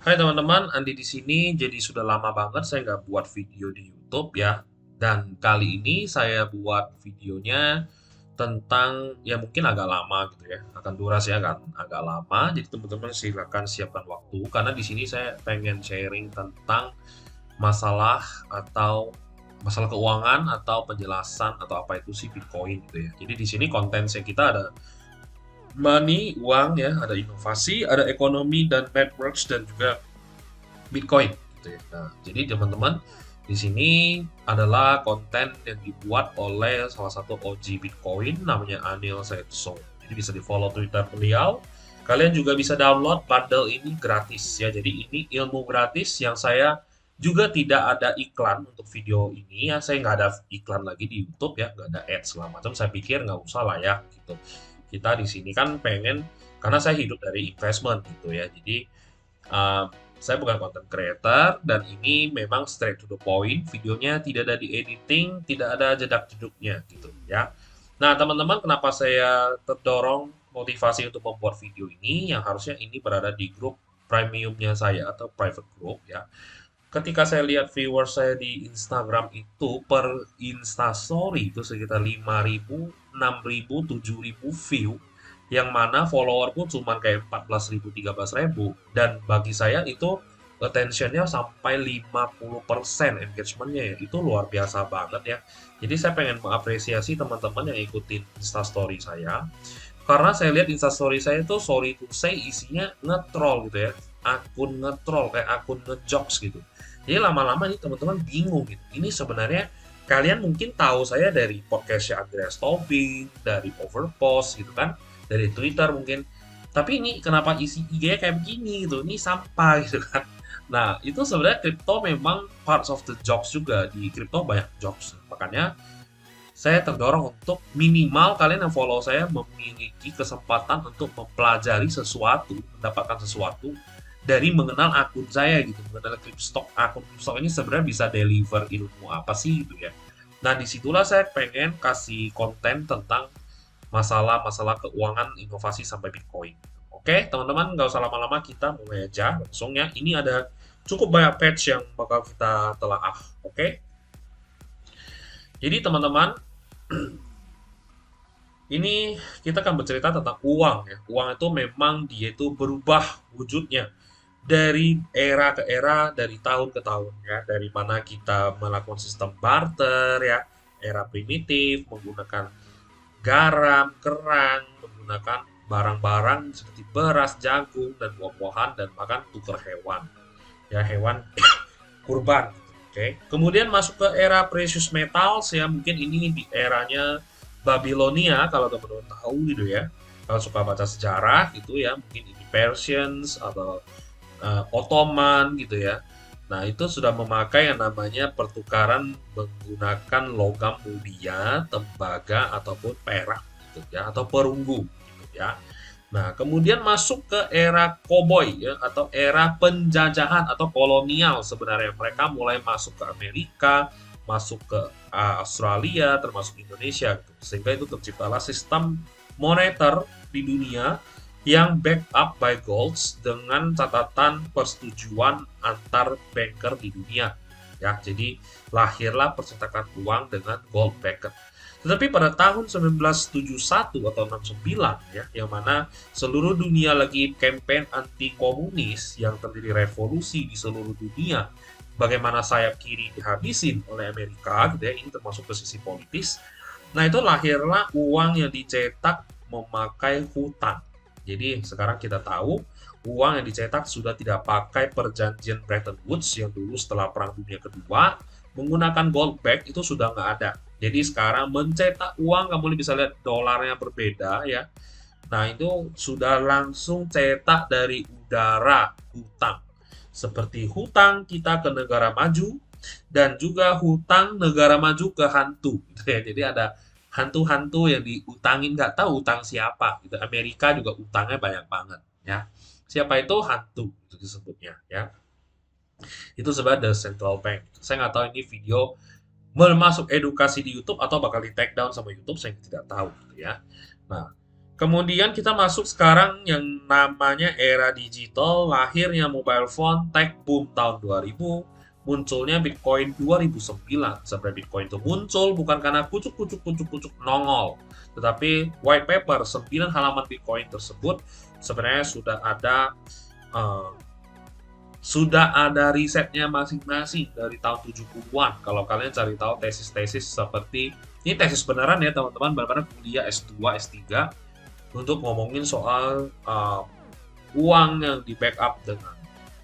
Hai teman-teman, Andi di sini. Jadi sudah lama banget saya nggak buat video di YouTube ya. Dan kali ini saya buat videonya tentang ya mungkin agak lama gitu ya. Akan durasi agak lama. Jadi teman-teman silakan siapkan waktu karena di sini saya pengen sharing tentang masalah atau masalah keuangan atau penjelasan atau apa itu sih Bitcoin gitu ya. Jadi di sini konten saya kita ada money, uang ya, ada inovasi, ada ekonomi dan networks dan juga Bitcoin gitu ya. Nah, jadi teman-teman di sini adalah konten yang dibuat oleh salah satu OG Bitcoin namanya Anil Setso. Jadi bisa di-follow Twitter beliau. Kalian juga bisa download bundle ini gratis ya. Jadi ini ilmu gratis yang saya juga tidak ada iklan untuk video ini ya. Saya nggak ada iklan lagi di YouTube ya, nggak ada ads segala macam. Saya pikir nggak usah lah ya gitu. Kita di sini kan pengen karena saya hidup dari investment gitu ya. Jadi uh, saya bukan content creator dan ini memang straight to the point. Videonya tidak ada di editing, tidak ada jedak-jeduknya gitu ya. Nah, teman-teman, kenapa saya terdorong motivasi untuk membuat video ini yang harusnya ini berada di grup premiumnya saya atau private group ya. Ketika saya lihat viewer saya di Instagram itu per Instastory itu sekitar 5.000, 6.000, 7.000 view yang mana followerku cuma kayak 14.000, 13.000 dan bagi saya itu attentionnya sampai 50% engagementnya ya itu luar biasa banget ya. Jadi saya pengen mengapresiasi teman-teman yang ikutin instastory saya karena saya lihat instastory saya itu sorry to say isinya nge-troll gitu ya, akun nge-troll kayak akun ngejokes gitu. Jadi lama-lama nih teman-teman bingung gitu, ini sebenarnya kalian mungkin tahu saya dari podcastnya Andreas Tobing, dari Overpost gitu kan, dari Twitter mungkin. Tapi ini kenapa isi IG-nya kayak begini gitu? Ini sampah gitu kan. Nah, itu sebenarnya kripto memang parts of the jokes juga. Di kripto banyak jokes. Makanya saya terdorong untuk minimal kalian yang follow saya memiliki kesempatan untuk mempelajari sesuatu, mendapatkan sesuatu dari mengenal akun saya gitu, mengenal Kripstok. Akun Kripstok ini sebenarnya bisa deliver ilmu apa sih gitu ya. Nah, disitulah saya pengen kasih konten tentang masalah-masalah keuangan, inovasi sampai Bitcoin. Oke, teman-teman, nggak usah lama-lama, kita mulai aja langsung ya. Ini ada cukup banyak patch yang bakal kita telaah. Oke, jadi teman-teman, ini kita akan bercerita tentang uang ya. Uang itu memang dia itu berubah wujudnya dari era ke era, dari tahun ke tahun ya. Dari mana kita melakukan sistem barter ya, era primitif menggunakan garam, kerang, menggunakan barang-barang seperti beras, jagung, dan buah-buahan, dan bahkan tukar hewan. Ya, hewan kurban. Oke. Kemudian masuk ke era precious metals ya, mungkin ini di eranya Babilonia kalau teman-teman tahu gitu ya. Kalau suka baca sejarah gitu ya, mungkin ini Persians atau Ottoman gitu ya. Nah, itu sudah memakai yang namanya pertukaran menggunakan logam mulia, tembaga ataupun perak gitu ya, atau perunggu gitu ya. Nah, kemudian masuk ke era koboi ya atau era penjajahan atau kolonial sebenarnya. Mereka mulai masuk ke Amerika, masuk ke Australia, termasuk Indonesia gitu. Sehingga itu terciptalah sistem moneter di dunia yang back up by golds dengan catatan persetujuan antar banker di dunia. Ya, jadi lahirlah percetakan uang dengan gold backed. Tetapi pada tahun 1971 atau 69 ya, yang mana seluruh dunia lagi campaign anti komunis yang terjadi revolusi di seluruh dunia. Bagaimana sayap kiri dihabisin oleh Amerika gitu ya, ini termasuk ke sisi politis. Nah, itu lahirlah uang yang dicetak memakai hutang. Jadi sekarang kita tahu uang yang dicetak sudah tidak pakai perjanjian Bretton Woods yang dulu setelah Perang Dunia Kedua menggunakan gold back itu sudah nggak ada. Jadi sekarang mencetak uang kamu bisa lihat dolarnya berbeda ya. Nah itu sudah langsung cetak dari udara hutang. Seperti hutang kita ke negara maju dan juga hutang negara maju ke hantu. Jadi ada hantu-hantu yang diutangin nggak tahu utang siapa gitu. Amerika juga utangnya banyak banget ya. Siapa itu hantu itu disebutnya ya. Itu sebenarnya the central bank. Saya nggak tahu ini video masuk edukasi di YouTube atau bakal di take down sama YouTube, saya tidak tahu gitu ya. Nah, Kemudian kita masuk sekarang yang namanya era digital, lahirnya mobile phone, tech boom tahun 2000, munculnya Bitcoin 2009. Sebenarnya Bitcoin itu muncul bukan karena kucuk-kucuk nongol, tetapi white paper 9 halaman Bitcoin tersebut sebenarnya eh, sudah ada risetnya masing-masing dari tahun 70-an. Kalau kalian cari tahu tesis-tesis seperti ini, tesis beneran ya teman-teman, benar-benar kuliah S2, S3 untuk ngomongin soal uang yang di backup dengan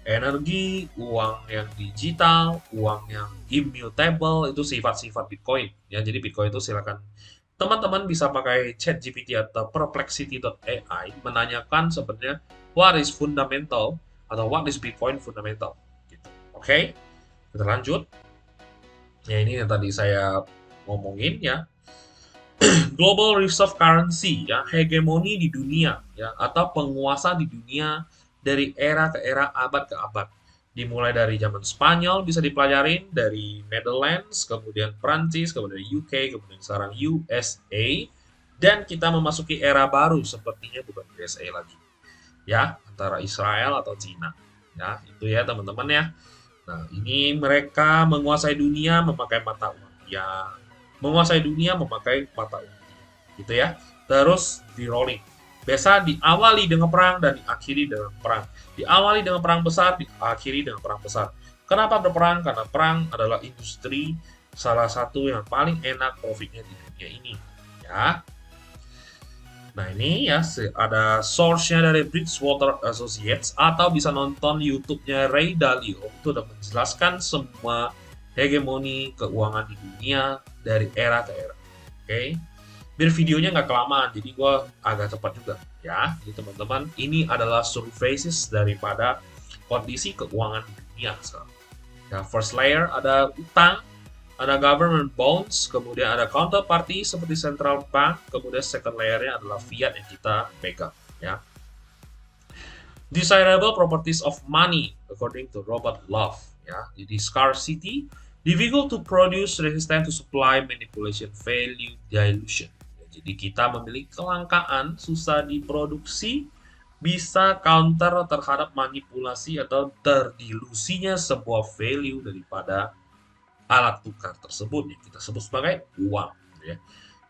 energi, uang yang digital, uang yang immutable, itu sifat-sifat Bitcoin. Ya, jadi Bitcoin itu silakan teman-teman bisa pakai ChatGPT atau Perplexity.ai menanyakan sebenarnya what is fundamental atau what is Bitcoin fundamental. Gitu. Oke, kita lanjut. Ya, ini yang tadi saya ngomongin ya. Global reserve currency ya, hegemoni di dunia ya, atau penguasa di dunia dari era ke era, abad ke abad. Dimulai dari zaman Spanyol bisa dipelajarin, dari Netherlands, kemudian Prancis, kemudian UK, kemudian sekarang USA, dan kita memasuki era baru sepertinya bukan USA lagi. Ya, antara Israel atau Cina. Ya, itu ya teman-teman ya. Nah, ini mereka menguasai dunia memakai mata uang. Ya, menguasai dunia memakai mata uang gitu ya. Terus di rolling. Biasa diawali dengan perang dan diakhiri dengan perang. Diawali dengan perang besar, diakhiri dengan perang besar. Kenapa berperang? Karena perang adalah industri salah satu yang paling enak profitnya di dunia ini. Ya. Nah ini ya ada source-nya dari Bridgewater Associates atau bisa nonton YouTube-nya Ray Dalio, itu udah menjelaskan semua hegemoni keuangan di dunia dari era ke era. Oke, biar videonya nggak kelamaan, jadi gue agak cepat juga ya. Jadi teman-teman, ini adalah surfaces daripada kondisi keuangan di dunia sekarang. Ya, first layer ada utang, ada government bonds, kemudian ada counterparty seperti central bank, kemudian second layer-nya adalah fiat yang kita pegang ya. Desirable properties of money according to Robert Love ya. Jadi scarcity, difficult to produce, resistant to supply, manipulation, value, dilution. Ya, jadi kita memiliki kelangkaan, susah diproduksi, bisa counter terhadap manipulasi atau terdilusinya sebuah value daripada alat tukar tersebut yang kita sebut sebagai uang. Ya.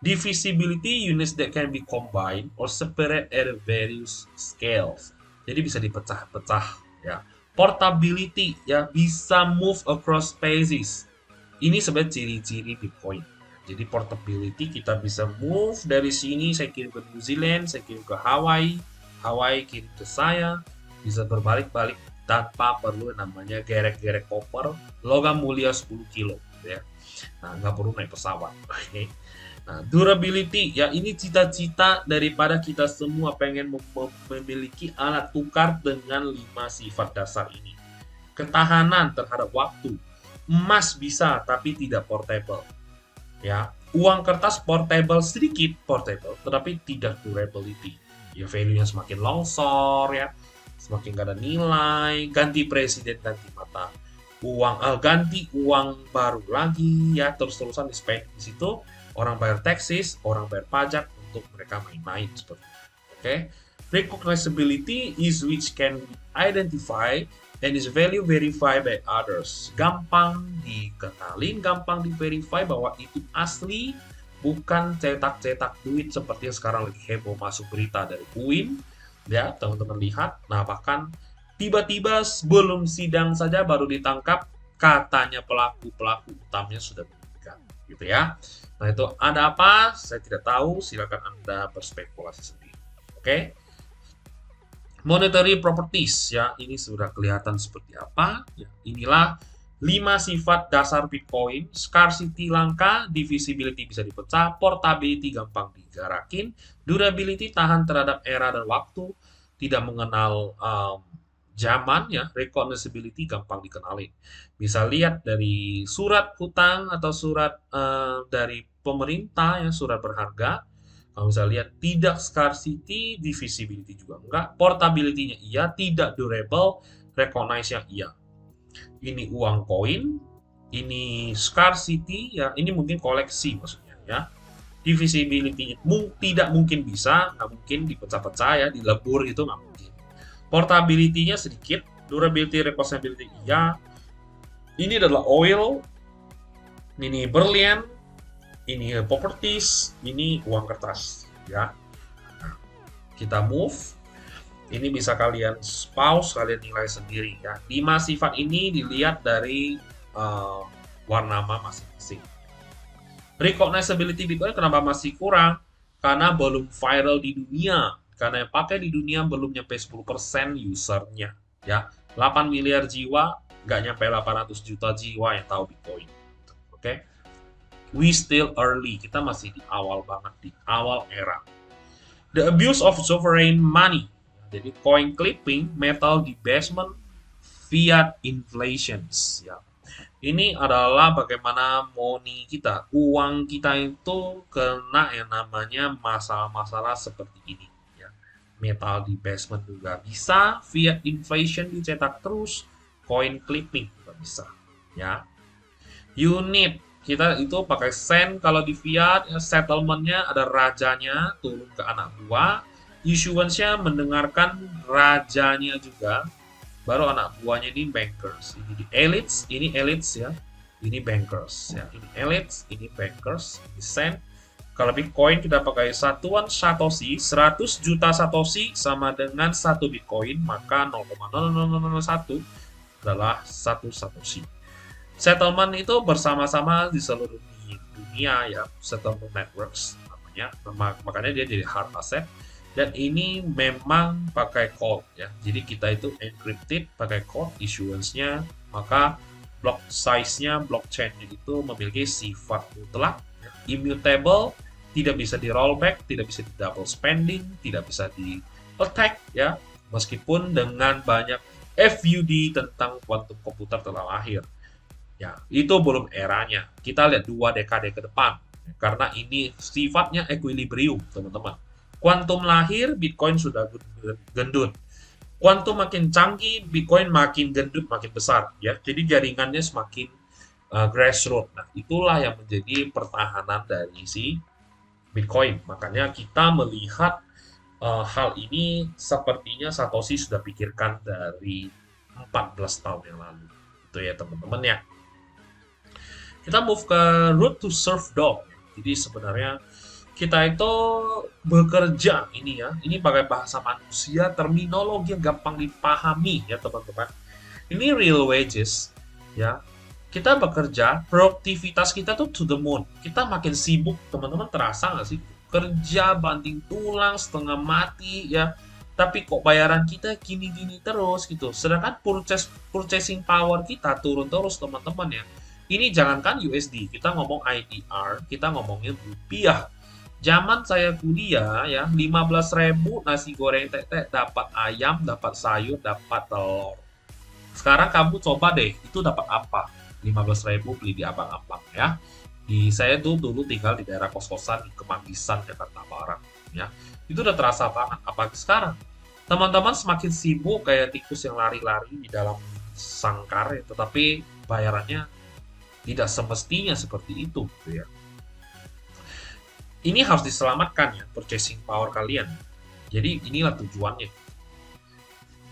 Divisibility, units that can be combined or separate at various scales. Jadi bisa dipecah-pecah. Ya. Portability, ya bisa move across spaces. Ini sebenarnya ciri-ciri Bitcoin. Jadi portability, kita bisa move dari sini, saya kirim ke New Zealand, saya kirim ke Hawaii, Hawaii kirim ke saya, bisa berbalik-balik tanpa perlu namanya gerek-gerek koper, logam mulia 10 kilo ya. Nah, nggak perlu naik pesawat. Oke. Nah, durability ya, ini cita-cita daripada kita semua pengen memiliki alat tukar dengan 5 sifat dasar ini. Ketahanan terhadap waktu. Emas bisa tapi tidak portable. Ya, uang kertas portable sedikit portable, tetapi tidak durability. Ya, value-nya semakin longsor ya, semakin gak ada nilai, ganti presiden, ganti mata uang, ganti uang baru lagi ya, terus-terusan di spend di situ, orang bayar taxes, orang bayar pajak untuk mereka main-main seperti itu. Oke. Recognizability is which can be identified and is value verified by others. Gampang dikenalin, gampang di-verify bahwa itu asli, bukan cetak-cetak duit seperti yang sekarang lagi heboh masuk berita dari UIN. Ya, teman-teman lihat. Nah, bahkan tiba-tiba sebelum sidang saja baru ditangkap, katanya pelaku utamanya sudah meninggal, gitu ya. Nah, itu ada apa? Saya tidak tahu, silakan Anda berspekulasi sendiri. Oke. Monetary properties ya, ini sudah kelihatan seperti apa. Ya, inilah 5 sifat dasar Bitcoin. Scarcity langka, divisibility bisa dipecah, portability gampang digarakin, durability tahan terhadap era dan waktu, tidak mengenal zaman ya, recognizability gampang dikenalin. Bisa lihat dari surat hutang atau surat dari pemerintah ya, surat berharga. Kalau bisa lihat tidak scarcity, divisibility juga enggak, portability-nya iya, tidak durable, recognize-nya iya. Ini uang koin, ini scarcity ya, ini mungkin koleksi maksudnya ya. Divisibility tidak mungkin bisa, nggak mungkin dipecah-pecah ya, dilebur gitu nggak mungkin. Portability-nya sedikit, durability, reversibility iya. Ini adalah oil, ini berlian, ini properties, ini uang kertas ya. Nah, kita move. Ini bisa kalian pause, kalian nilai sendiri ya. 5 sifat ini dilihat dari warna masing-masing. Recognizability Bitcoin kenapa masih kurang? Karena belum viral di dunia. Karena yang pakai di dunia belum nyampe 10% usernya. Ya, 8 miliar jiwa, nggak nyampe 800 juta jiwa yang tahu Bitcoin. Oke, we still early. Kita masih di awal banget, di awal era. The abuse of sovereign money. Jadi coin clipping, metal debasement, fiat inflations. Ya. Ini adalah bagaimana money kita, uang kita itu kena yang namanya masalah-masalah seperti ini. Ya. Metal debasement juga bisa, fiat inflation dicetak terus, coin clipping juga bisa. Ya. Unit kita itu pakai sen kalau di fiat, ya, settlementnya ada rajanya turun ke anak buah, issuance-nya mendengarkan rajanya juga, baru anak buahnya ini bankers. Ini elites ya, ini bankers ya, ini elites, ini bankers, ini sen. Kalau Bitcoin kita pakai satuan Satoshi, 100 juta Satoshi sama dengan 1 Bitcoin, maka 0,0001 adalah 1 Satoshi. Settlement itu bersama-sama di seluruh dunia ya, settlement networks namanya, makanya dia jadi hard asset. Dan ini memang pakai code ya, jadi kita itu encrypted pakai code issuance-nya, maka block size-nya, blockchain-nya itu memiliki sifat mutlak, ya, immutable, tidak bisa di rollback, tidak bisa di double spending, tidak bisa di attack ya, meskipun dengan banyak FUD tentang quantum komputer telah lahir. Ya, itu belum eranya. Kita lihat 2 dekade ke depan. Karena ini sifatnya equilibrium, teman-teman. Kuantum lahir, Bitcoin sudah gendut. Kuantum makin canggih, Bitcoin makin gendut, makin besar. Ya, jadi jaringannya semakin grassroots. Nah, itulah yang menjadi pertahanan dari si Bitcoin. Makanya kita melihat hal ini sepertinya Satoshi sudah pikirkan dari 14 tahun yang lalu. Itu ya, teman-teman ya. Kita move ke root to serve dog. Jadi sebenarnya kita itu bekerja ini ya. Ini pakai bahasa manusia, terminologi yang gampang dipahami ya teman-teman. Ini real wages ya. Kita bekerja, produktivitas kita tuh to the moon. Kita makin sibuk, teman-teman terasa nggak sih? Kerja banting tulang, setengah mati ya. Tapi kok bayaran kita gini-gini terus gitu. Sedangkan purchasing power kita turun terus teman-teman ya. Ini jangankan USD, kita ngomong IDR, kita ngomongin rupiah. Zaman saya kuliah ya, 15.000 nasi goreng tetek, dapat ayam, dapat sayur, dapat telur. Sekarang kamu coba deh, itu dapat apa? 15.000 beli di abang-abang ya. Saya tuh dulu tinggal di daerah kos-kosan di Kemanggisan, Jakarta Barat ya. Itu udah terasa banget, apalagi sekarang. Teman-teman semakin sibuk kayak tikus yang lari-lari di dalam sangkar ya, tetapi bayarannya tidak semestinya seperti itu gitu ya. Ini harus diselamatkan ya, purchasing power kalian. Jadi inilah tujuannya.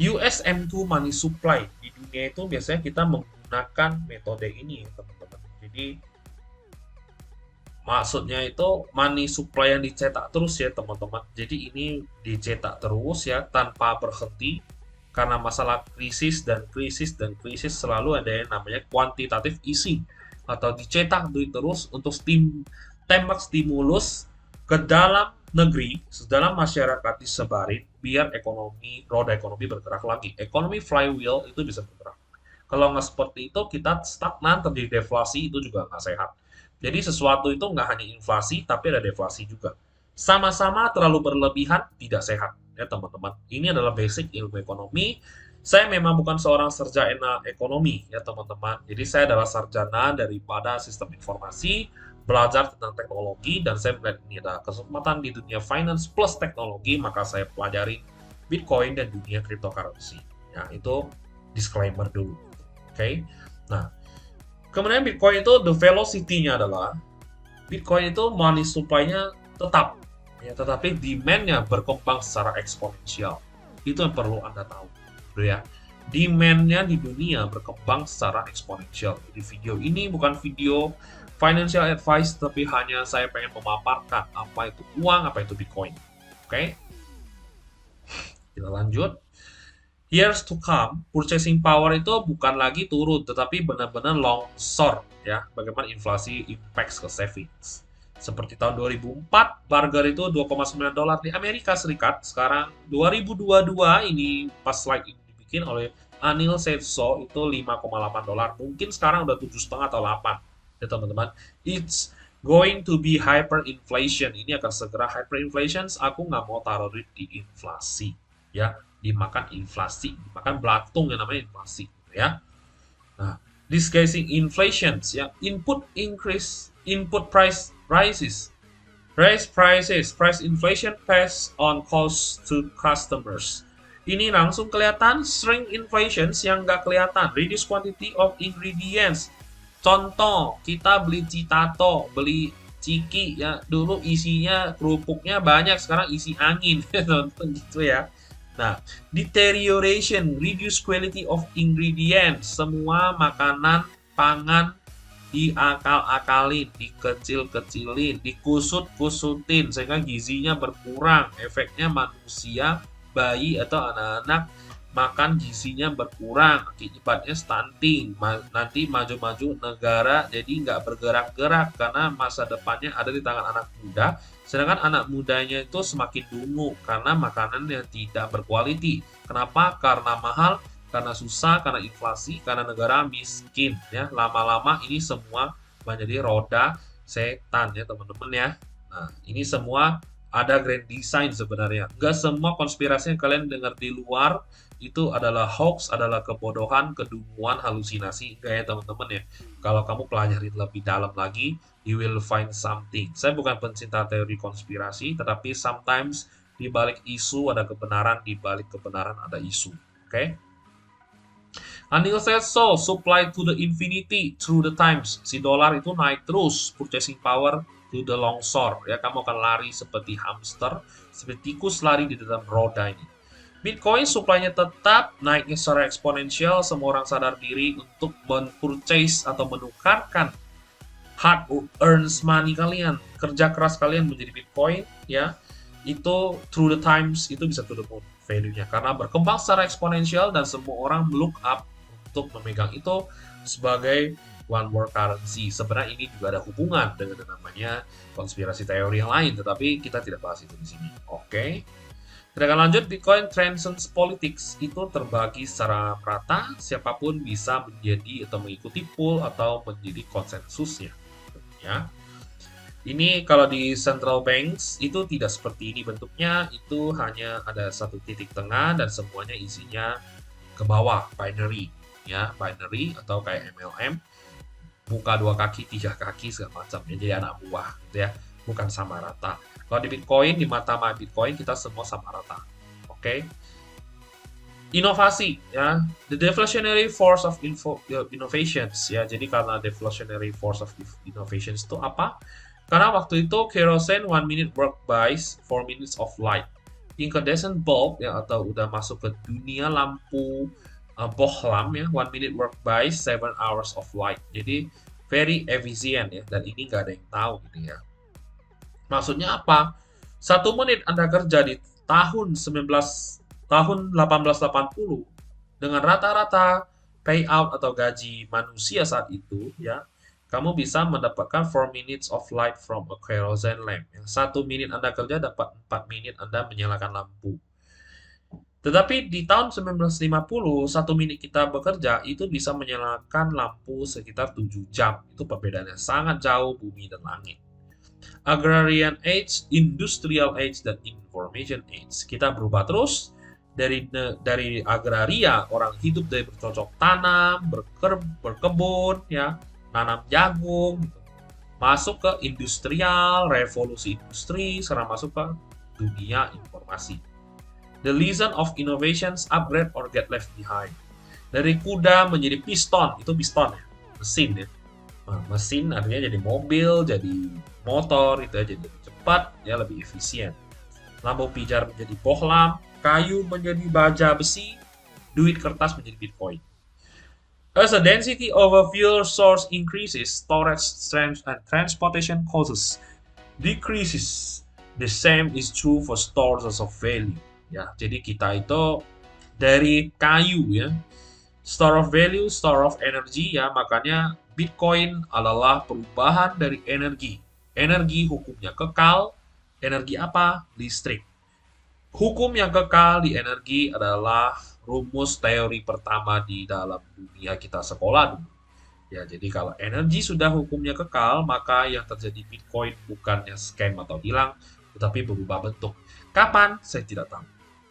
USM2 money supply di dunia itu biasanya kita menggunakan metode ini ya teman-teman. Jadi maksudnya itu money supply yang dicetak terus ya teman-teman. Jadi ini dicetak terus ya tanpa berhenti. Karena masalah krisis dan krisis selalu ada yang namanya quantitative easing atau dicetak duit terus untuk tembak stimulus ke dalam negeri, dalam masyarakat disebarin biar roda ekonomi bergerak lagi. Ekonomi flywheel itu bisa bergerak. Kalau nggak seperti itu kita stagnan, terjadi deflasi, itu juga nggak sehat. Jadi sesuatu itu nggak hanya inflasi tapi ada deflasi juga. Sama-sama terlalu berlebihan tidak sehat ya teman-teman. Ini adalah basic ilmu ekonomi. Saya memang bukan seorang sarjana ekonomi ya teman-teman. Jadi saya adalah sarjana daripada sistem informasi, belajar tentang teknologi, dan saya melihat ini adalah kesempatan di dunia finance plus teknologi, maka saya pelajari Bitcoin dan dunia cryptocurrency. Ya, itu disclaimer dulu. Oke. Nah, kemudian Bitcoin itu the velocity-nya adalah Bitcoin itu money supply-nya tetap, ya, tetapi demand-nya berkembang secara eksponensial. Itu yang perlu Anda tahu, gitu ya. Demand-nya di dunia berkembang secara eksponensial. Di video ini bukan video financial advice, tapi hanya saya pengen memaparkan apa itu uang, apa itu Bitcoin. Oke, kita lanjut. Years to come, purchasing power itu bukan lagi turun, tetapi benar-benar longsor, ya. Bagaimana inflasi impacts ke savings. Seperti tahun 2004, burger itu $2,9 di Amerika Serikat. Sekarang 2022 ini pas slide ini dibikin oleh Anil Setso itu $5,8. Mungkin sekarang udah 7,5 atau 8. Ya teman-teman, it's going to be hyperinflation. Ini akan segera hyperinflation. Aku nggak mau taruh duit di inflasi, ya, dimakan inflasi, dimakan belatung yang namanya inflasi, gitu ya. Nah, disguising inflation, ya, input increase, input price rises, raise prices, price inflation pass on cost to customers. Ini langsung kelihatan. Shrink inflation yang nggak kelihatan, reduce quantity of ingredients. Contoh, kita beli Citato, beli Ciki, ya, dulu isinya kerupuknya banyak, sekarang isi angin, gitu ya. Nah, deterioration, reduce quality of ingredients. Semua makanan, pangan diakal-akalin, dikecil-kecilin, dikusut-kusutin, sehingga gizinya berkurang. Efeknya manusia, bayi atau anak-anak makan gizinya berkurang, akibatnya stunting. Nanti maju-maju negara jadi nggak bergerak-gerak karena masa depannya ada di tangan anak muda, sedangkan anak mudanya itu semakin dungu karena makanan yang tidak berkualiti. Kenapa? Karena mahal, karena susah, karena inflasi, karena negara miskin, ya. Lama-lama ini semua menjadi roda setan, ya teman-teman, ya. Nah, ini semua ada grand design sebenarnya. Nggak semua konspirasi yang kalian dengar di luar itu adalah hoax, adalah kebodohan, kedunguan, halusinasi. Enggak, ya teman-teman, ya. Kalau kamu pelajari lebih dalam lagi, you will find something. Saya bukan pencinta teori konspirasi, tetapi sometimes di balik isu ada kebenaran, di balik kebenaran ada isu. Oke? Anil says so, supply to the infinity through the times. Si dolar itu naik terus, purchasing power to the longsor. Ya, kamu akan lari seperti hamster, seperti tikus lari di dalam roda ini. Bitcoin supply-nya tetap naiknya secara eksponensial. Semua orang sadar diri untuk men-purchase atau menukarkan hard earns money kalian, kerja keras kalian menjadi Bitcoin, ya. Itu through the times itu bisa to the moon value-nya karena berkembang secara eksponensial dan semua orang look up untuk memegang itu sebagai one world currency. Sebenarnya ini juga ada hubungan dengan namanya konspirasi teori yang lain, tetapi kita tidak bahas itu di sini. Oke. Kita akan lanjut. Bitcoin transcends politics, itu terbagi secara merata, siapapun bisa menjadi atau mengikuti pool atau menjadi konsensusnya, ya. Ini kalau di central banks itu tidak seperti ini bentuknya, itu hanya ada satu titik tengah dan semuanya isinya ke bawah, binary, ya, binary atau kayak MLM, buka 2 kaki, 3 kaki segala macam, ya, jadi anak buah, gitu ya, bukan sama rata. Kalau di Bitcoin, di mata Bitcoin kita semua sama rata. Oke. Inovasi, ya. The deflationary force of innovations, ya. Jadi karena deflationary force of innovations itu apa? Karena waktu itu kerosene 1 minute work buys 4 minutes of light. Incandescent bulb, ya, atau udah masuk ke dunia lampu bohlam, ya. 1 minute work buys 7 hours of light. Jadi very efficient, ya. Dan ini nggak ada yang tahu, gitu ya. Maksudnya apa? 1 menit Anda kerja di tahun 1880 dengan rata-rata payout atau gaji manusia saat itu, ya, kamu bisa mendapatkan 4 minutes of light from a kerosene lamp. Yang 1 menit Anda kerja dapat 4 menit Anda menyalakan lampu. Tetapi di tahun 1950, 1 menit kita bekerja itu bisa menyalakan lampu sekitar 7 jam. Itu perbedaannya sangat jauh bumi dan langit. Agrarian age, industrial age, dan information age. Kita berubah terus dari agraria, orang hidup dari bercocok tanam, berkebun, ya, nanam jagung, gitu. Masuk ke industrial, revolusi industri, sekarang masuk ke dunia informasi. The lesson of innovations upgrade or get left behind. Dari kuda menjadi piston, itu piston, ya, mesin, ya. Nah, mesin artinya jadi mobil, jadi motor itu ya jadi lebih cepat, ya lebih efisien. Lampu pijar menjadi bohlam, kayu menjadi baja besi, duit kertas menjadi Bitcoin. As the density of a fuel source increases, storage strength and transportation costs decreases. The same is true for stores of value. Ya, jadi kita itu dari kayu ya, store of value, store of energy ya, makanya Bitcoin adalah perubahan dari energi. Energi hukumnya kekal, energi apa? Listrik. Hukum yang kekal di energi adalah rumus teori pertama di dalam dunia kita sekolah dulu. Ya, jadi kalau energi sudah hukumnya kekal, maka yang terjadi Bitcoin bukannya scam atau hilang, tetapi berubah bentuk. Kapan? Saya tidak tahu.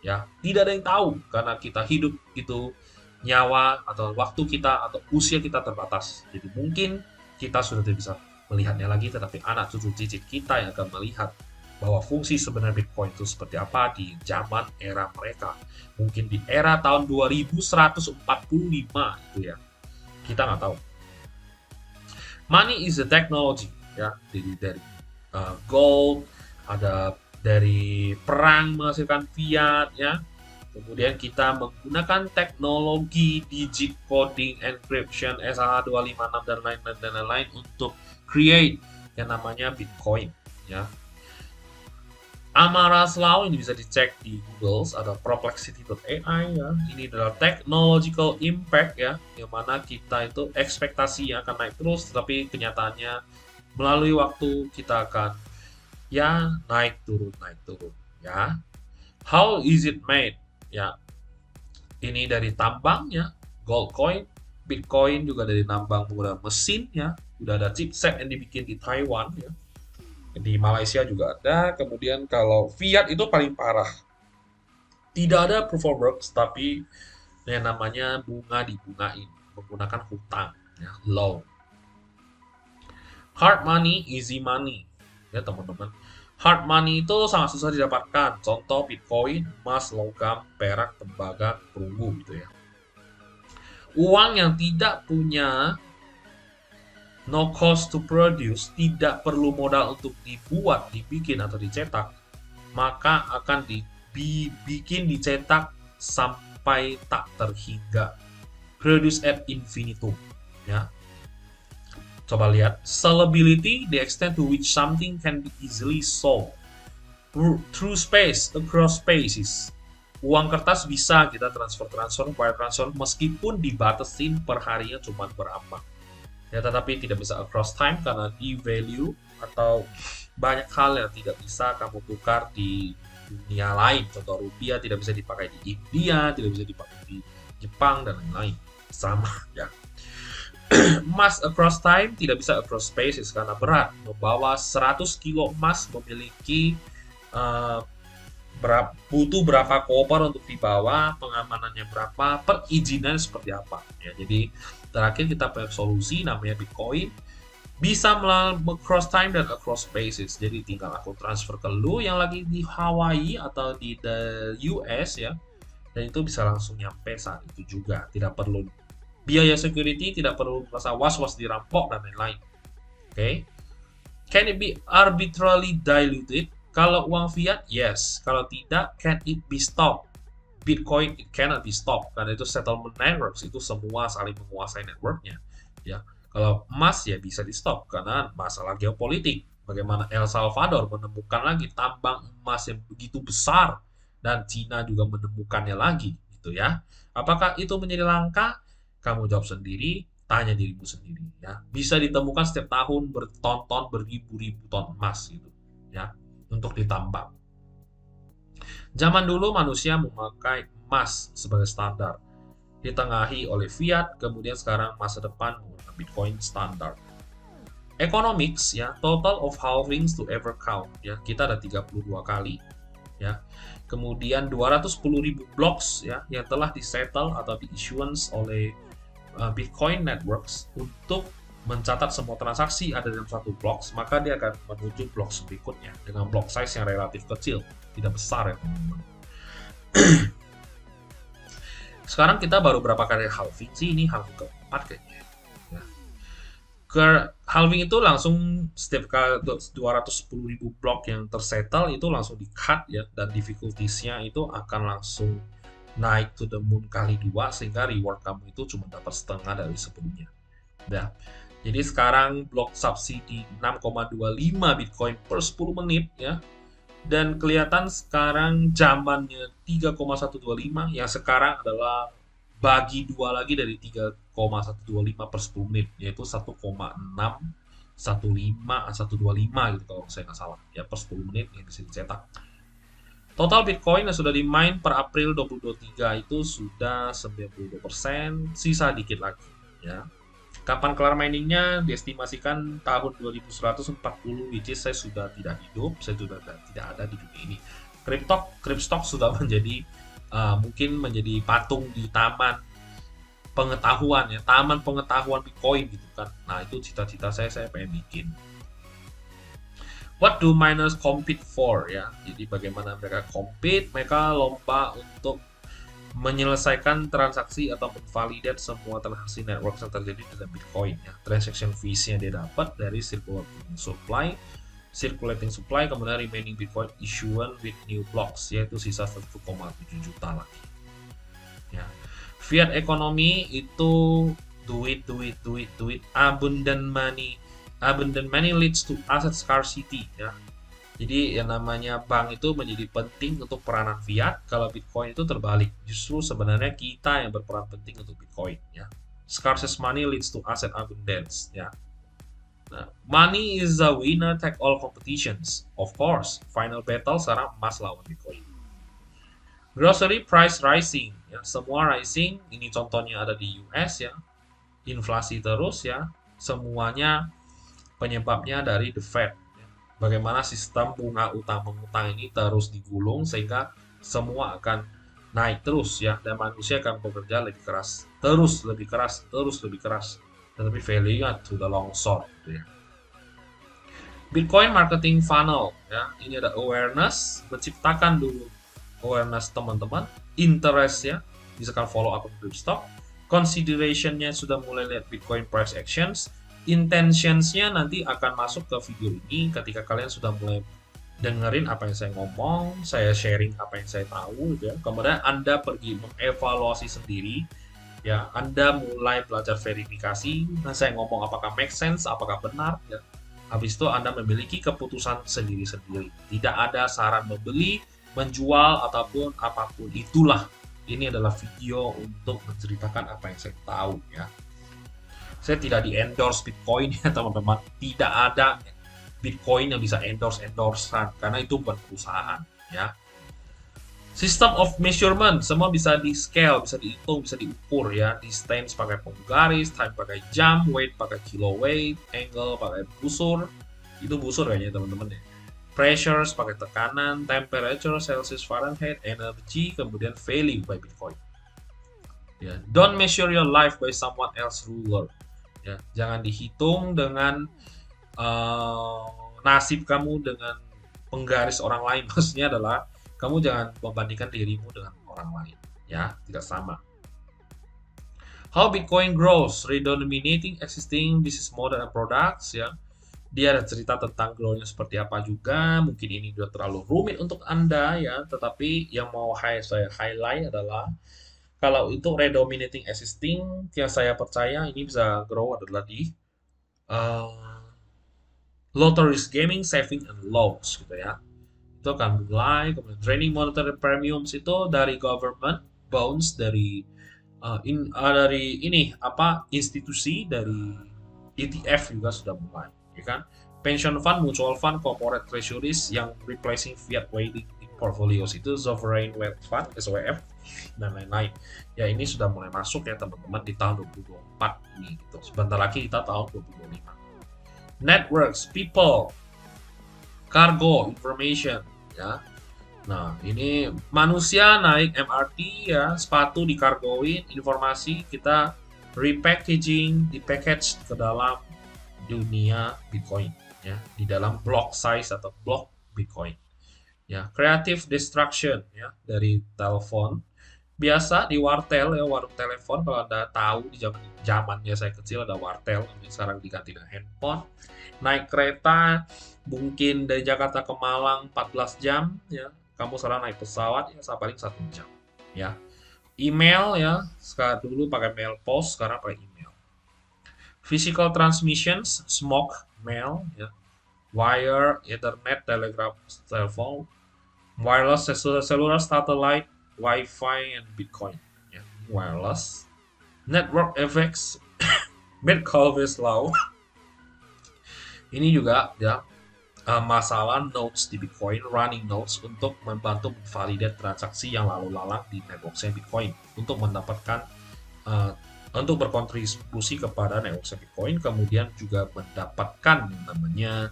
Ya, tidak ada yang tahu karena kita hidup itu nyawa atau waktu kita atau usia kita terbatas. Jadi mungkin kita sudah tidak bisa melihatnya lagi, tetapi anak cucu cicit kita yang akan melihat bahwa fungsi sebenarnya Bitcoin itu seperti apa di zaman era mereka. Mungkin di era tahun 2145 itu ya. Kita nggak tahu. Money is a technology ya. Jadi dari gold, ada dari perang menghasilkan fiat ya. Kemudian kita menggunakan teknologi digit coding, encryption, SH256 dan lain-lain untuk create yang namanya Bitcoin ya. Amara's Law ini bisa dicek di Google, ada perplexity.ai ya. Ini adalah technological impact ya, yang mana kita itu ekspektasi akan naik terus, tetapi kenyataannya melalui waktu kita akan ya naik turun ya. How is it made? Ya, ini dari tambang ya, gold coin, Bitcoin juga dari tambang menggunakan mesin ya. Udah ada chipset yang dibikin di Taiwan ya. Di Malaysia juga ada. Kemudian kalau fiat itu paling parah. Tidak ada proof of works, tapi yang namanya bunga dibungain menggunakan hutang, ya, loan. Hard money, easy money, ya teman-teman. Hard money itu sangat susah didapatkan. Contoh Bitcoin, emas, logam, perak, tembaga, perunggu gitu ya. Uang yang tidak punya no cost to produce, tidak perlu modal untuk dibuat, dibikin, atau dicetak, maka akan dibikin, dicetak sampai tak terhingga. Produce ad infinitum. Ya. Coba lihat. Sellability, the extent to which something can be easily sold. Through space, across spaces. Uang kertas bisa kita transfer, wire transfer, meskipun dibatasin per harinya cuma berapa. Ya, tetapi tidak bisa across time karena di value atau banyak hal yang tidak bisa kamu tukar di dunia lain. Contoh rupiah tidak bisa dipakai di India, tidak bisa dipakai di Jepang dan lain-lain. Sama ya. Emas across time tidak bisa across spaces karena berat. Membawa 100 kilo emas memiliki butuh berapa koper untuk dibawa, pengamanannya berapa, perizinan seperti apa. Ya, jadi terakhir kita punya solusi namanya Bitcoin, bisa melalui cross time dan across spaces. Jadi tinggal aku transfer ke lu yang lagi di Hawaii atau di the US ya, dan itu bisa langsung nyampe saat itu juga. Tidak perlu biaya security, tidak perlu rasa was-was dirampok dan lain-lain. Okay? Can it be arbitrarily diluted? Kalau uang fiat, yes. Kalau tidak, can it be stopped? Bitcoin it cannot be stopped karena itu settlement networks, itu semua saling menguasai networknya ya. Kalau emas ya bisa di stop karena masalah geopolitik, bagaimana El Salvador menemukan lagi tambang emas yang begitu besar dan Cina juga menemukannya lagi gitu ya. Apakah itu menjadi langka? Kamu jawab sendiri, tanya dirimu sendiri ya. Bisa ditemukan setiap tahun berton-ton, beribu-ribu ton emas gitu ya untuk ditambang. Zaman dulu manusia memakai emas sebagai standar, ditengahi oleh fiat, kemudian sekarang masa depan menggunakan Bitcoin standar. Economics ya, total of halvings to ever count ya, kita ada 32 kali ya. Kemudian 210.000 blocks ya yang telah disettle atau di-issuance oleh Bitcoin networks untuk mencatat semua transaksi ada dalam satu blok, maka dia akan menuju blok berikutnya dengan block size yang relatif kecil, tidak besar ya teman-teman. Sekarang kita baru berapa kali halving sih? Ini halving keempat kayaknya. Ya. Halving itu langsung setiap kali 210.000 blok yang tersettle itu langsung di cut ya, dan difficultiesnya itu akan langsung naik to the moon kali 2 sehingga reward kamu itu cuma dapat setengah dari sebelumnya. Nah, jadi sekarang blok subsidi 6,25 Bitcoin per 10 menit ya. Dan kelihatan sekarang zamannya 3,125 yang sekarang adalah bagi dua lagi dari 3,125 per 10 menit, yaitu 1,615 gitu kalau saya nggak salah ya, per 10 menit yang bisa dicetak. Total Bitcoin yang sudah di-mine per April 2023 itu sudah 92%, sisa dikit lagi ya. Kapan kelar miningnya diestimasikan tahun 2140, which is saya sudah tidak hidup, saya sudah tidak ada di dunia ini. Cryptock sudah menjadi mungkin menjadi patung di taman pengetahuan ya, taman pengetahuan Bitcoin gitu kan. Nah itu cita-cita saya pengen bikin. What do miners compete for ya? Jadi bagaimana mereka compete? Mereka lomba untuk menyelesaikan transaksi atau menvalidate semua transaksi network yang terjadi dalam Bitcoin ya. Transaction fees yang dia dapat dari circulating supply, kemudian remaining Bitcoin issuance with new blocks, yaitu sisa 1,7 juta lagi. Ya. Fiat economy itu duit, abundant money leads to asset scarcity ya. Jadi yang namanya bank itu menjadi penting untuk peranan fiat, kalau Bitcoin itu terbalik. Justru sebenarnya kita yang berperan penting untuk Bitcoin ya. Scarcest money leads to asset abundance ya. Nah, money is a winner take all competitions. Of course, final battle sekarang emas lawan Bitcoin. Grocery price rising ya, semua rising. Ini contohnya ada di US ya. Inflasi terus ya. Semuanya penyebabnya dari the Fed. Bagaimana sistem bunga utang ini terus digulung sehingga semua akan naik terus ya, dan manusia akan bekerja lebih keras, terus lebih keras, tetapi value-nya to the long short gitu ya. Bitcoin marketing funnel ya, ini ada awareness, menciptakan dulu awareness teman-teman, interest ya, misalkan follow akun Gripstock, consideration-nya sudah mulai lihat Bitcoin price actions, intentions-nya nanti akan masuk ke video ini ketika kalian sudah mulai dengerin apa yang saya ngomong, saya sharing apa yang saya tahu gitu ya. Kemudian Anda pergi mengevaluasi sendiri ya, Anda mulai belajar verifikasi, nah saya ngomong apakah make sense, apakah benar ya. Habis itu Anda memiliki keputusan sendiri-sendiri. Tidak ada saran membeli, menjual ataupun apapun itulah. Ini adalah video untuk menceritakan apa yang saya tahu ya. Saya tidak di-endorse Bitcoin ya teman-teman. Tidak ada Bitcoin yang bisa endorse-endorsean karena itu bukan perusahaan ya. System of measurement semua bisa di-scale, bisa dihitung, bisa diukur ya. Distance pakai penggaris, time pakai jam, weight pakai kilo weight, angle pakai busur. Itu busur kayaknya teman-teman ya. Pressures pakai tekanan, temperature, Celsius, Fahrenheit, energy, kemudian value by Bitcoin. Ya, don't measure your life by someone else ruler. Ya, jangan dihitung dengan nasib kamu dengan penggaris orang lain. Maksudnya adalah kamu jangan membandingkan dirimu dengan orang lain. Ya, tidak sama. How Bitcoin grows, redenominating existing business model and products. Ya, dia ada cerita tentang grow-nya seperti apa juga. Mungkin ini sudah terlalu rumit untuk Anda ya, tetapi yang mau saya highlight adalah kalau itu redominating existing, yang saya percaya ini bisa grow adalah di low risk gaming, saving, and loans gitu ya. Itu akan mulai, kemudian draining monetary premiums itu dari government, bonds dari institusi, dari ETF juga sudah mulai, ya kan? Pension fund, mutual fund, corporate treasuries yang replacing fiat weighting in portfolios itu sovereign wealth fund (SWF) dan lain-lain. Ya ini sudah mulai masuk ya teman-teman di tahun 2024 ini gitu. Sebentar lagi kita tahun 2025. Networks, people, cargo, information ya. Nah, ini manusia naik MRT ya, sepatu dikargoin, informasi kita repackaging, dipackage ke dalam dunia Bitcoin ya, di dalam block size atau block Bitcoin. Ya, creative destruction ya, dari telepon biasa di wartel ya, warung telepon. Kalau Anda tahu di zamannya saya kecil ada wartel, sekarang diganti dengan handphone. Naik kereta mungkin dari Jakarta ke Malang 14 jam ya. Kamu sekarang naik pesawat ya paling 1 jam ya. Email ya, sekarang dulu pakai mail post, sekarang pakai email. Physical transmissions, smoke, mail ya. Wire, Ethernet, telegraph, telepon, wireless, cellular, satellite, Wi-Fi, and Bitcoin. Ya, wireless. Network effects, Metcalfe's law. Ini juga ya masalah nodes di Bitcoin, running nodes untuk membantu validate transaksi yang lalu lalang di networknya Bitcoin untuk mendapatkan untuk berkontribusi kepada networknya Bitcoin, kemudian juga mendapatkan namanya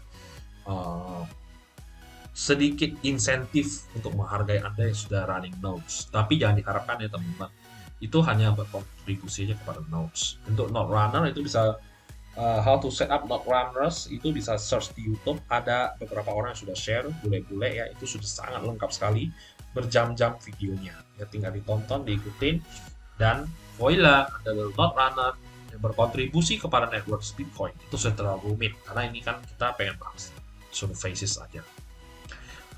sedikit insentif untuk menghargai Anda yang sudah running nodes. Tapi jangan diharapkan ya teman-teman, itu hanya berkontribusi aja kepada nodes. Untuk node runner itu bisa how to set up node runners itu bisa search di YouTube, ada beberapa orang yang sudah share, bule-bule ya, itu sudah sangat lengkap sekali, berjam-jam videonya ya, tinggal ditonton, diikutin, dan voila, ada node runner yang berkontribusi kepada network Bitcoin. Itu sudah terlalu rumit karena ini kan kita pengen bahas surfaces aja.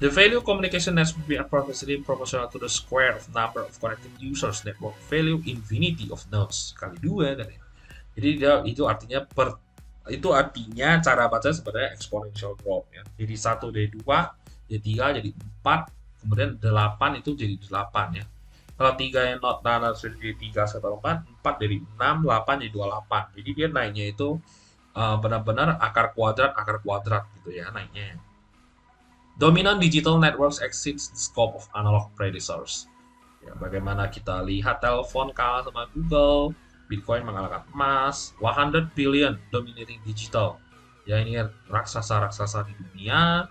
The value communication network be approximately proportional to the square of number of connected users, network value infinity of nodes kali 2 dari. Jadi itu artinya itu artinya cara baca sebenarnya exponential growth ya. Jadi 1 dari 2, jadi 3 jadi 4, kemudian 8 itu jadi 8 ya. Kalau 3 yang not runner jadi 3 1 4, 4 dari 6, 8 jadi 28. Jadi dia naiknya itu benar-benar akar kuadrat gitu ya naiknya. Dominant digital networks exceeds the scope of analog predecessors. Ya, bagaimana kita lihat telepon kalah sama Google, Bitcoin mengalahkan emas, 100 billion dominating digital. Ya ini raksasa-raksasa di dunia.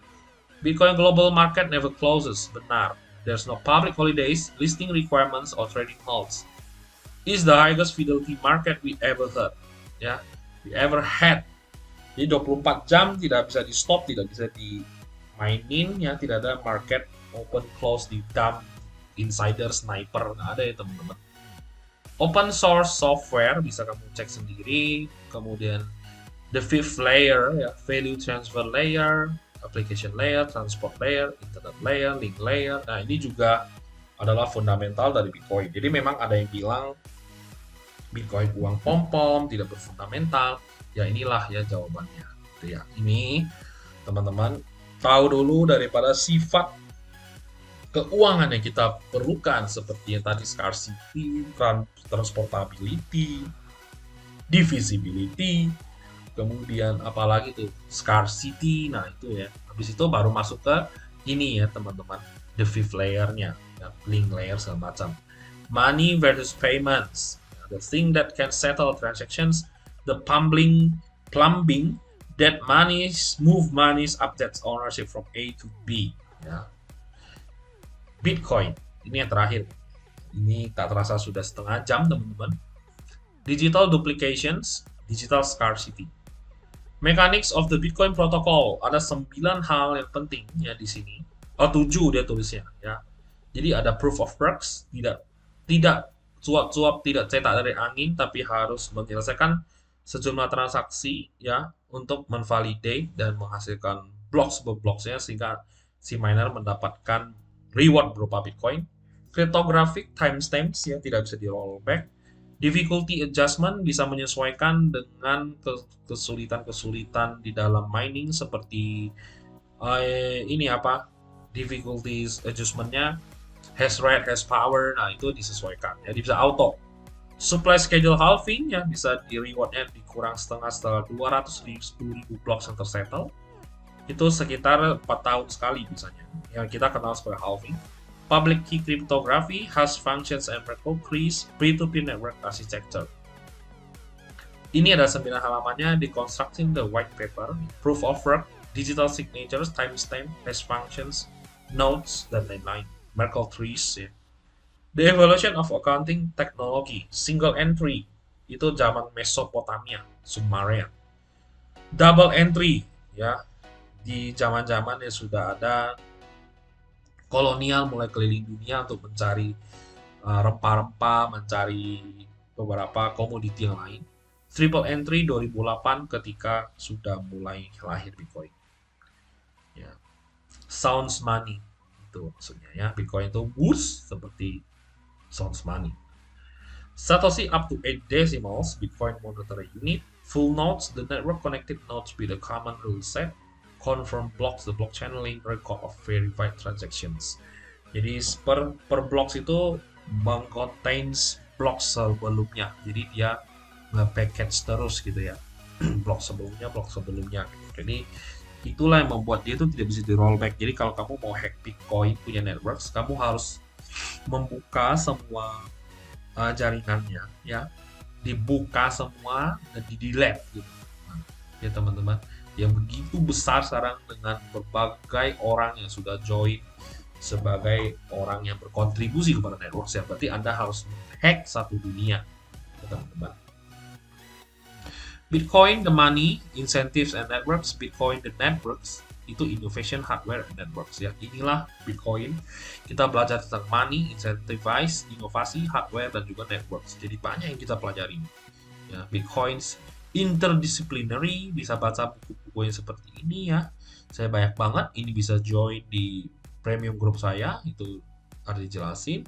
Bitcoin global market never closes. Benar. There's no public holidays, listing requirements, or trading halts. Is the highest fidelity market we ever had. Ya, we ever had. Jadi 24 jam tidak bisa di stop, tidak bisa dimainin, ya tidak ada market open close di dump insider sniper, nggak ada ya teman-teman. Open source software bisa kamu cek sendiri, kemudian the fifth layer ya, value transfer layer, application layer, transport layer, internet layer, link layer. Nah ini juga adalah fundamental dari Bitcoin. Jadi memang ada yang bilang Bitcoin uang pom-pom, tidak berfundamental. Ya inilah ya jawabannya. Ya ini teman-teman tahu dulu daripada sifat keuangan yang kita perlukan seperti yang tadi scarcity, transportability, divisibility, kemudian apalagi tuh scarcity. Nah itu ya, habis itu baru masuk ke ini ya teman-teman, the fifth layer-nya ya, link layer segala macam. Money versus payments, the thing that can settle transactions, the plumbing that move money's updates ownership from A to B ya. Bitcoin, ini yang terakhir. Ini tak terasa sudah setengah jam teman-teman. Digital duplications, digital scarcity. Mechanics of the Bitcoin protocol, ada 9 hal yang penting ya di sini. 7 dia tulisnya ya. Jadi ada proof of works, tidak suap-suap, tidak cetak dari angin, tapi harus menyelesaikan sejumlah transaksi ya untuk menvalidate dan menghasilkan blocks-nya sehingga si miner mendapatkan reward berupa Bitcoin. Cryptographic timestamps ya tidak bisa di rollback. Difficulty adjustment bisa menyesuaikan dengan kesulitan-kesulitan di dalam mining seperti ini apa? Difficulties adjustmentnya, hash rate, hash power, nah itu disesuaikan. Jadi bisa auto. Supply schedule halving ya bisa di rewardnya dikurang setengah setelah 210.000 blocks yang tersettle. Itu sekitar 4 tahun sekali misalnya, yang kita kenal sebagai halving. Public key cryptography, hash functions and protocol trees, peer-to-peer network architecture. Ini ada 9 halamannya di Constructing the White Paper, Proof of Work, Digital Signatures, Timestamp, hash functions, nodes, dan lain-lain. Merkle trees ya. The evolution of accounting technology, single entry, itu zaman Mesopotamia, Sumeria. Double entry ya, di zaman-zaman yang sudah ada kolonial mulai keliling dunia untuk mencari rempah-rempah, mencari beberapa komoditi yang lain. Triple entry 2008 ketika sudah mulai lahir Bitcoin. Ya. Sounds money itu maksudnya ya. Bitcoin itu boost seperti sounds money. Satoshi up to 8 decimals, Bitcoin monetary unit. Full nodes, the network connected nodes with a common rule set. Confirm blocks, the blockchain link record of verified transactions. Jadi per blocks itu mengcontains blok sebelumnya. Jadi dia nge-package terus gitu ya. Blok sebelumnya gitu. Jadi itulah yang membuat dia itu tidak bisa di rollback. Jadi kalau kamu mau hack Bitcoin punya networks, kamu harus membuka semua jaringannya ya, dibuka semua dan di delete gitu. Nah, ya teman-teman, yang begitu besar sekarang dengan berbagai orang yang sudah join sebagai orang yang berkontribusi kepada network ya, berarti Anda harus hack satu dunia ya, teman-teman. Bitcoin the money, incentives and networks. Bitcoin the networks itu innovation hardware and networks ya. Inilah Bitcoin. Kita belajar tentang money, incentivize, inovasi, hardware dan juga networks. Jadi banyak yang kita pelajari. Ya, Bitcoins interdisciplinary, bisa baca buku-buku yang seperti ini ya. Saya banyak banget, ini bisa join di premium group saya, itu ada dijelasin.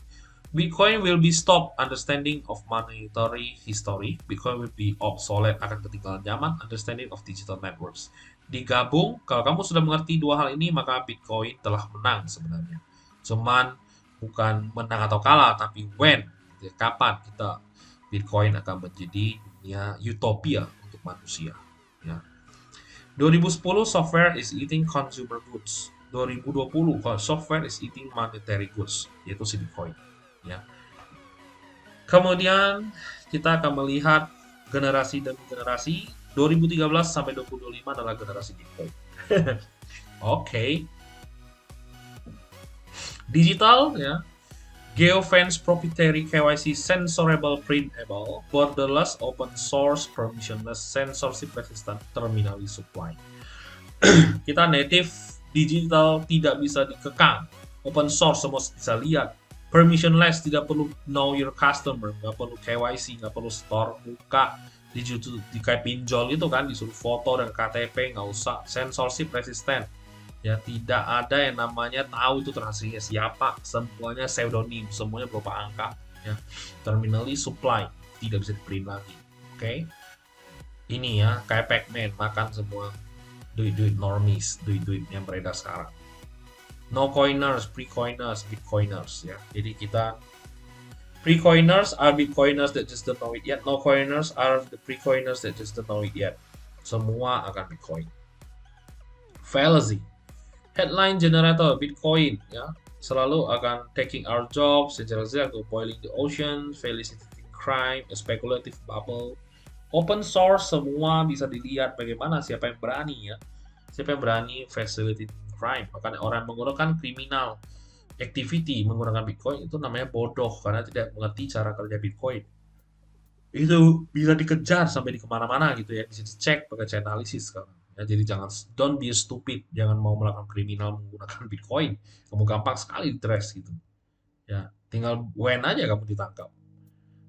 Bitcoin will be stopped understanding of monetary history. Bitcoin will be obsolete, akan ketinggalan zaman, understanding of digital networks. Digabung, kalau kamu sudah mengerti dua hal ini, maka Bitcoin telah menang sebenarnya. Cuman bukan menang atau kalah, tapi when, kapan kita Bitcoin akan menjadi dunia utopia untuk manusia. Ya. 2010 software is eating consumer goods. 2020 software is eating monetary goods, yaitu si Bitcoin. Ya. Kemudian kita akan melihat generasi demi generasi. 2013 sampai 2025 adalah generasi Bitcoin. Oke. Digital ya. Geofence proprietary KYC censorable printable borderless open source permissionless censorship resistant terminally supply. Kita native digital, tidak bisa dikekang, open source semua bisa lihat, permissionless, tidak perlu know your customer, nggak perlu KYC, nggak perlu store muka di kayak pinjol itu kan, disuruh foto dan KTP, nggak usah, censorship resistant ya, tidak ada yang namanya tahu itu transaksinya siapa, semuanya pseudonym, semuanya berupa angka ya. Terminally supply, tidak bisa di print lagi. Oke. Ini ya kayak Pac-Man, makan semua duit-duit normies, duit-duit yang beredar sekarang. No coiners, pre-coiners, bitcoiners ya. Jadi kita pre-coiners are bitcoiners that just don't know it yet. No coiners are the pre-coiners that just don't know it yet. Semua akan Bitcoin. Fallacy. Headline generator Bitcoin ya, selalu akan taking our jobs, to boiling the ocean, facilitating crime, a speculative bubble. Open source semua bisa dilihat bagaimana siapa yang berani ya, siapa yang berani facilitating crime. Makanya orang menggunakan criminal activity menggunakan Bitcoin itu namanya bodoh karena tidak mengerti cara kerja Bitcoin. Itu bisa dikejar sampai di kemana-mana gitu ya, bisa dicek pakai chain analysis sekarang. Ya, jadi jangan, don't be stupid, jangan mau melakukan kriminal menggunakan Bitcoin. Kamu gampang sekali trace gitu. Ya, tinggal when aja kamu ditangkap.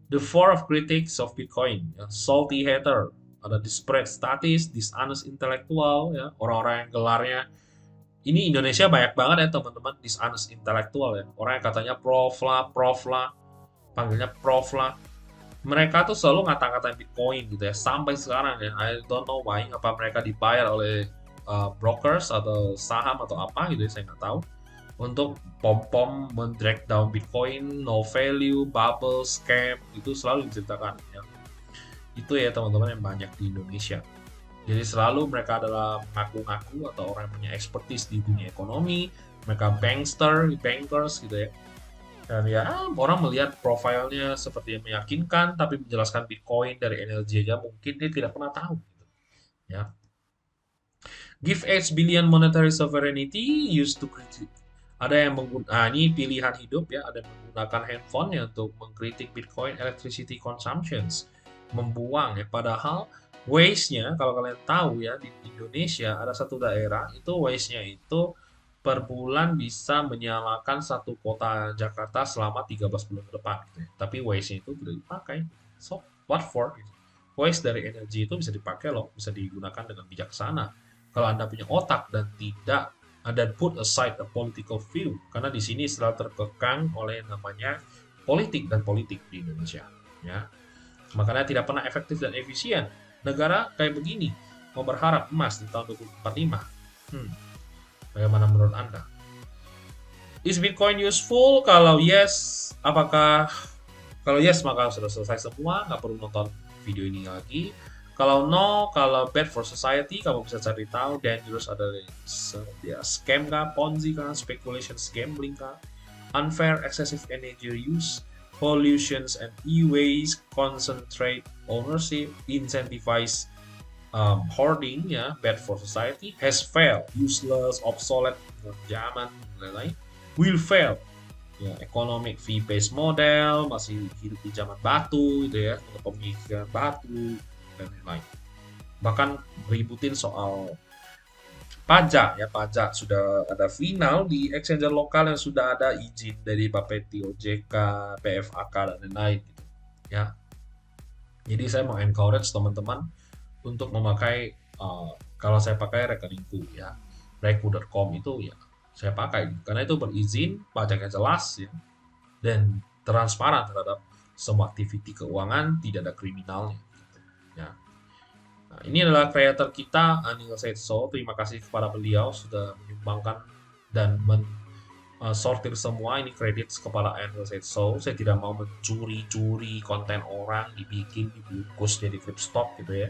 The four of critics of Bitcoin, ya, salty hater, ada disparate status, dishonest intellectual, ya, orang-orang yang gelarnya ini Indonesia banyak banget ya teman-teman, dishonest intellectual ya. Orang yang katanya prof lah, panggilnya prof lah. Mereka tuh selalu ngata-ngatain Bitcoin gitu ya sampai sekarang ya. I don't know why, apa mereka dibayar oleh brokers atau saham atau apa gitu ya, saya nggak tahu, untuk pom-pom mendrag down Bitcoin, no value, bubble, scam, itu selalu diceritakan ya. Itu ya teman-teman yang banyak di Indonesia. Jadi selalu mereka adalah mengaku-ngaku atau orang yang punya expertise di dunia ekonomi, mereka bankers gitu ya. Dan ya, orang melihat profilnya seperti yang meyakinkan, tapi menjelaskan Bitcoin dari energi aja mungkin dia tidak pernah tahu. Gitu. Ya. Give 8 billion monetary sovereignty used to critique. Ada yang menggunakan, ini pilihan hidup ya, ada yang menggunakan handphonenya untuk mengkritik Bitcoin electricity consumptions, membuang ya. Padahal waste-nya, kalau kalian tahu ya, di Indonesia ada satu daerah itu waste-nya itu per bulan bisa menyalakan satu kota Jakarta selama 13 bulan ke depan gitu ya. Tapi waste-nya itu tidak dipakai. So, what for? Gitu. Waste dari energi itu bisa dipakai loh, bisa digunakan dengan bijaksana. Kalau Anda punya otak dan tidak ada put aside a political view, karena di sini selalu terkekang oleh namanya politik dan politik di Indonesia. Ya, makanya tidak pernah efektif dan efisien. Negara kayak begini, mau berharap emas di tahun 2045. Bagaimana menurut Anda? Is Bitcoin useful? Kalau yes, apakah kalau yes maka sudah selesai semua, nggak perlu nonton video ini lagi. Kalau no, kalau bad for society, kamu bisa cari tahu dangerous ada ya, scam kah, ponzi kah, speculation gambling kah, unfair excessive energy use, pollutions and e-waste, concentrate ownership, incentivize hoarding, ya, bad for society, has failed, useless, obsolete, zaman, dan lain-lain, will fail. Ya, economic fee-based model masih hidup di zaman batu, gitu ya, pemikiran batu dan lain-lain. Bahkan ributin soal pajak ya, pajak sudah ada final di exchanger lokal yang sudah ada izin dari Bapeti, OJK, PFAK dan lain-lain gitu. Ya. Jadi saya mau encourage teman-teman untuk memakai kalau saya pakai rekeningku ya, reku.com itu ya saya pakai karena itu berizin, pajaknya jelas ya, dan transparan terhadap semua aktiviti keuangan, tidak ada kriminalnya gitu, ya. Nah, ini adalah kreator kita Anil Setso. Terima kasih kepada beliau sudah menyumbangkan dan sortir semua ini kredit kepada Anil Setso. Saya tidak mau mencuri-curi konten orang, dibikin dibungkus jadi Clipstock gitu ya,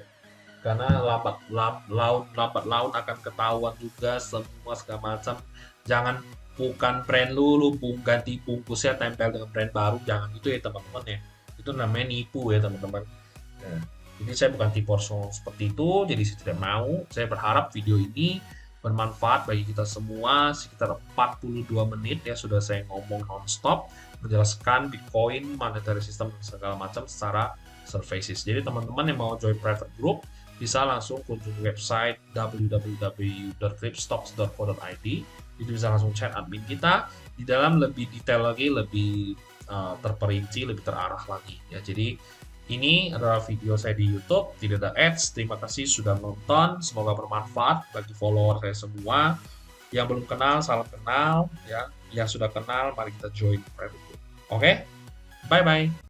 karena lambat laun akan ketahuan juga semua segala macam. Jangan bukan brand lu ganti bungkusnya tempel dengan brand baru, jangan gitu ya teman-teman ya, itu namanya nipu ya teman-teman. Nah, jadi saya bukan tipe orang seperti itu, jadi saya tidak mau. Saya berharap video ini bermanfaat bagi kita semua. Sekitar 42 menit ya sudah saya ngomong nonstop menjelaskan Bitcoin, monetary system segala macam secara surfaces. Jadi teman-teman yang mau join private group bisa langsung kunjungi website www.clipstocks.co.id. Itu bisa langsung chat admin kita. Di dalam lebih detail lagi, lebih terperinci, lebih terarah lagi ya. Jadi ini adalah video saya di YouTube, tidak ada ads. Terima kasih sudah nonton, semoga bermanfaat bagi follower saya semua. Yang belum kenal, salam kenal ya. Yang sudah kenal, mari kita join private group. Oke? Bye bye.